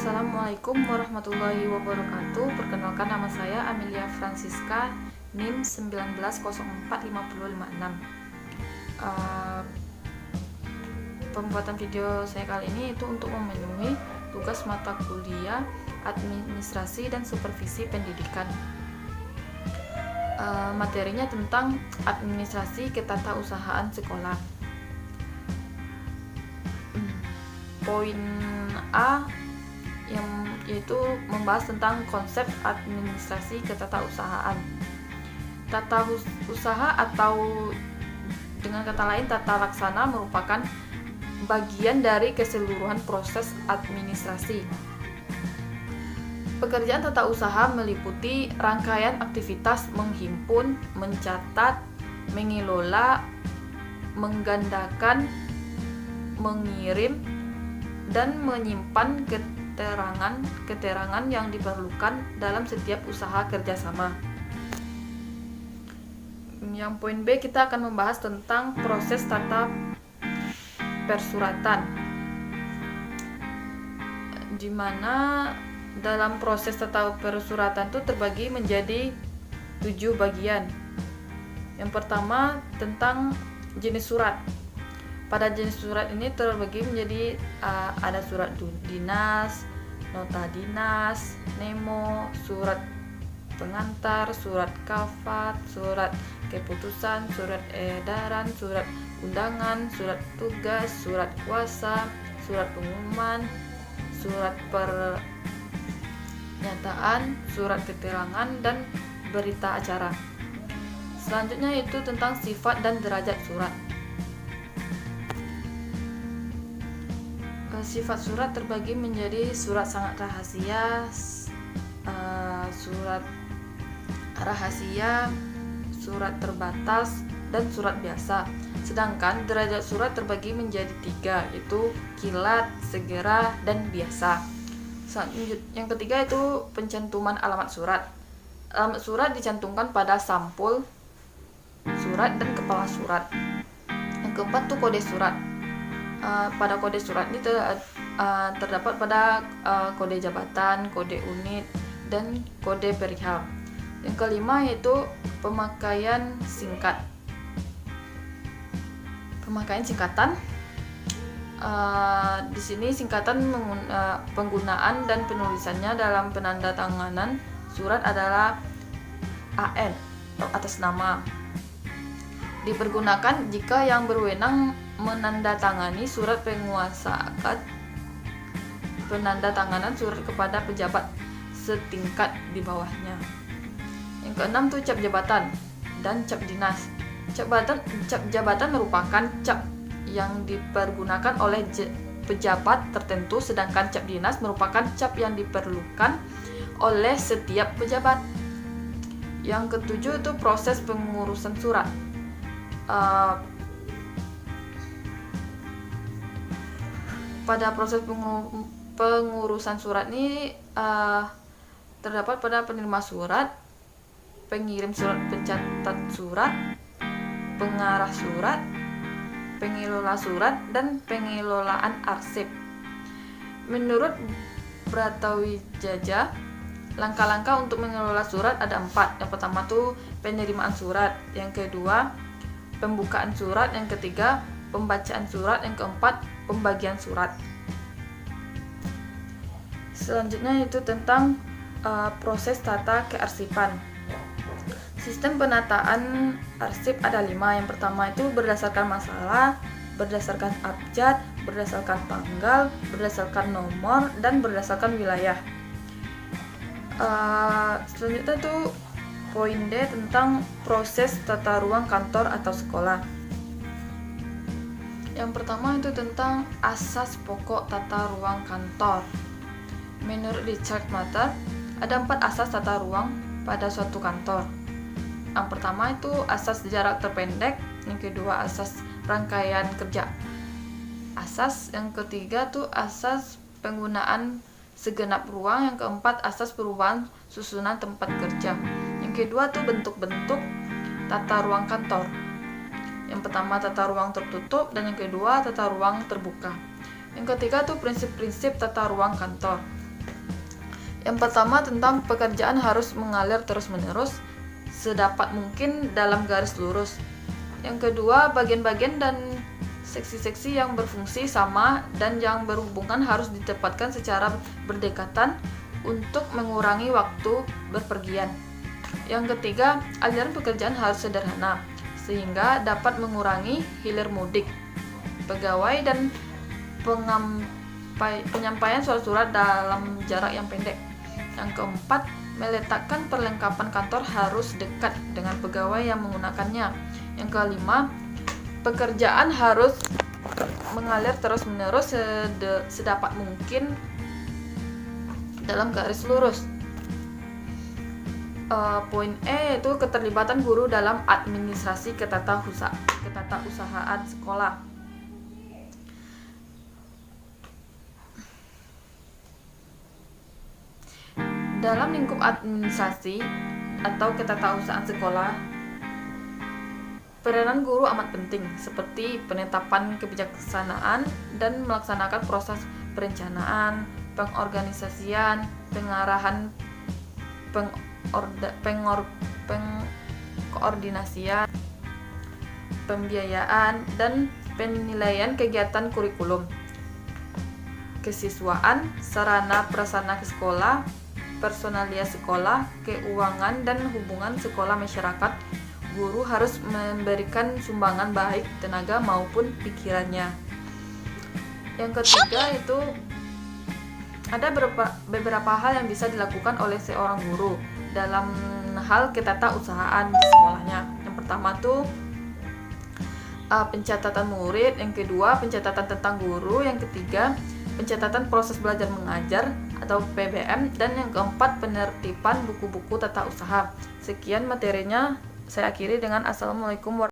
Assalamualaikum warahmatullahi wabarakatuh. Perkenalkan, nama saya Amelia Francisca, NIM 19045056. Pembuatan video saya kali ini itu untuk memenuhi tugas mata kuliah administrasi dan supervisi pendidikan. Materinya tentang administrasi ketatausahaan sekolah. Poin A yaitu membahas tentang konsep administrasi ketatausahaan. Tata usaha atau dengan kata lain tata laksana merupakan bagian dari keseluruhan proses administrasi. Pekerjaan tata usaha meliputi rangkaian aktivitas menghimpun, mencatat, mengelola, menggandakan, mengirim, dan menyimpan keterangan yang diperlukan dalam setiap usaha kerjasama. Yang poin B, kita akan membahas tentang proses tata persuratan, di mana dalam proses tata persuratan itu terbagi menjadi 7 bagian. Yang pertama tentang jenis surat. Pada jenis surat ini terbagi menjadi ada surat dinas, nota dinas, memo, surat pengantar, surat kafat, surat keputusan, surat edaran, surat undangan, surat tugas, surat kuasa, surat pengumuman, surat pernyataan, surat keterangan, dan berita acara. Selanjutnya itu tentang sifat dan derajat surat. Sifat surat terbagi menjadi surat sangat rahasia, surat rahasia, surat terbatas, dan surat biasa. Sedangkan derajat surat terbagi menjadi 3, yaitu kilat, segera, dan biasa. Yang ketiga itu pencantuman alamat surat. Alamat surat dicantumkan pada sampul surat dan kepala surat. Yang keempat itu kode surat. Pada kode surat ini terdapat pada kode jabatan, kode unit, dan kode perihal. Yang kelima yaitu pemakaian singkatan. Di sini singkatan penggunaan dan penulisannya dalam penandatanganan surat adalah AN atau atas nama. Dipergunakan jika yang berwenang menandatangani surat penguasaan penandatanganan surat kepada pejabat setingkat di bawahnya. Yang keenam itu cap jabatan dan cap dinas. Cap jabatan merupakan cap yang dipergunakan oleh pejabat tertentu, sedangkan cap dinas merupakan cap yang diperlukan oleh setiap pejabat. Yang ketujuh itu proses pengurusan surat. Pada proses pengurusan surat ini terdapat pada penerima surat, pengirim surat, pencatat surat, pengarah surat, pengelola surat, dan pengelolaan arsip. Menurut Bratawijaya, langkah-langkah untuk mengelola surat ada 4. Yang pertama tuh penerimaan surat, yang kedua pembukaan surat, yang ketiga pembacaan surat, yang keempat pembagian surat. Selanjutnya itu tentang proses tata kearsipan. Sistem penataan arsip ada 5. Yang pertama itu berdasarkan masalah, berdasarkan abjad, berdasarkan tanggal, berdasarkan nomor, dan berdasarkan wilayah. Selanjutnya itu poin D tentang proses tata ruang kantor atau sekolah. Yang pertama itu tentang asas pokok tata ruang kantor. Menurut Richard Matter, ada 4 asas tata ruang pada suatu kantor. Yang pertama itu asas jarak terpendek, yang kedua asas rangkaian kerja asas, yang ketiga tuh asas penggunaan segenap ruang, yang keempat asas perubahan susunan tempat kerja. Yang kedua tuh bentuk-bentuk tata ruang kantor. Yang pertama tata ruang tertutup, dan yang kedua tata ruang terbuka. Yang ketiga tuh prinsip-prinsip tata ruang kantor. Yang pertama tentang pekerjaan harus mengalir terus-menerus sedapat mungkin dalam garis lurus. Yang kedua, bagian-bagian dan seksi-seksi yang berfungsi sama dan yang berhubungan harus ditempatkan secara berdekatan untuk mengurangi waktu berpergian. Yang ketiga, aliran pekerjaan harus sederhana sehingga dapat mengurangi hilir mudik pegawai dan penyampaian surat-surat dalam jarak yang pendek. Yang keempat, meletakkan perlengkapan kantor harus dekat dengan pegawai yang menggunakannya. Yang kelima, pekerjaan harus mengalir terus-menerus sedapat mungkin dalam garis lurus. Poin E yaitu keterlibatan guru dalam administrasi ketatausahaan sekolah. Dalam lingkup administrasi atau ketatausahaan sekolah, peranan guru amat penting, seperti penetapan kebijaksanaan dan melaksanakan proses perencanaan, pengorganisasian, pengarahan, koordinasian, pembiayaan, dan penilaian kegiatan kurikulum, kesiswaan, sarana prasarana sekolah, personalia sekolah, keuangan, dan hubungan sekolah masyarakat. Guru harus memberikan sumbangan baik tenaga maupun pikirannya. Yang ketiga itu ada beberapa hal yang bisa dilakukan oleh seorang guru dalam hal ketatausahaan di sekolahnya. Yang pertama tuh pencatatan murid, yang kedua pencatatan tentang guru, yang ketiga pencatatan proses belajar mengajar atau PBM, dan yang keempat penertiban buku-buku tata usaha. Sekian materinya, saya akhiri dengan Assalamualaikum warahmatullahi wabarakatuh.